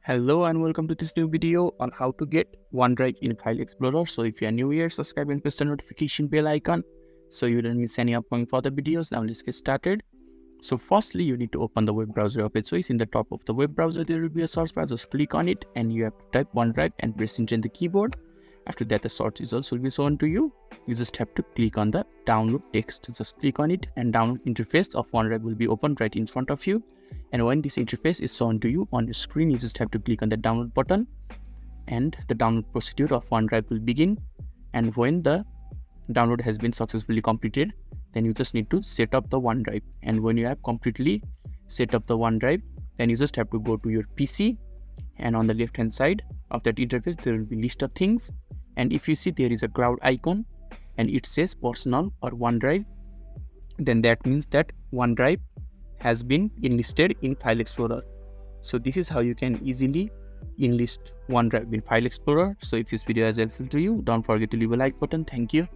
Hello and welcome to this new video on how to get OneDrive in File Explorer. So if you are new here, subscribe and press the notification bell icon so you don't miss any upcoming further videos. Now let's get started. So firstly, you need to open the web browser of your choice. In the top of the web browser, there will be a search bar. Just click on it and you have to type OneDrive and press enter in the keyboard. After that, the search results will be shown to you. You just have to click on the download text. Just click on it and download interface of OneDrive will be opened right in front of you. And when this interface is shown to you on your screen, you just have to click on the download button and the download procedure of OneDrive will begin. And when the download has been successfully completed, then you just need to set up the OneDrive. And when you have completely set up the OneDrive, then you just have to go to your PC, and on the left hand side of that interface there will be list of things, and if you see there is a cloud icon and it says personal or OneDrive, then that means that OneDrive has been enlisted in File Explorer. So this is how you can easily enlist OneDrive in File Explorer. So if this video is helpful to you, don't forget to leave a like button. Thank you.